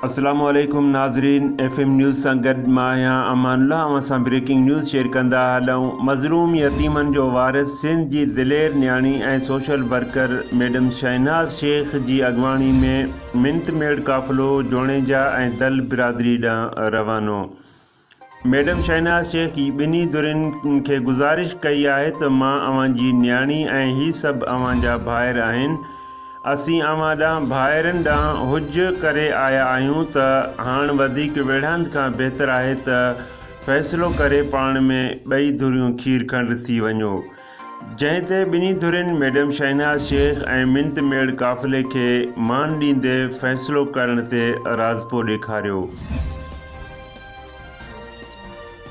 अस्सलामु अलैकुम नाज़रीन। FM न्यूज़ सां गॾु मां आहियां अमानुल्लाह। असां ब्रेकिंग न्यूज़ शेयर कंदा हलूं। मज़लूम यतीमनि जो वारिस सिंध जी दिलेर न्याणी ऐं social worker madam Shahnaz Sheikh जी अॻवानी में मिंतमेड़ काफ़िलो जोणेजा ऐं दल बिरादरी ॾांहुं रवानो। मैडम शहनाज़ शेख ॿिन्ही धुरियुनि खे गुज़ारिश कई आहे त मां अव्हांजी न्याणी ऐं ही सभु अव्हांजा भाइर आहिनि। असीं अव्हां ॾांहुं भाइरनि ॾांहुं हुज करे आया आहियूं त हाणे वधीक वेढ़ांद खां बहितर आहे त फ़ैसिलो करे पाण में ॿई धुरियूं खीर खंड थी वञो। जंहिं ते ॿिन्ही धुरियुनि मैडम शहनाज़ शेख ऐं मिंतमेड़ काफ़िले खे मान ॾींदे फ़ैसिलो करण ते राज़पो ॾेखारियो।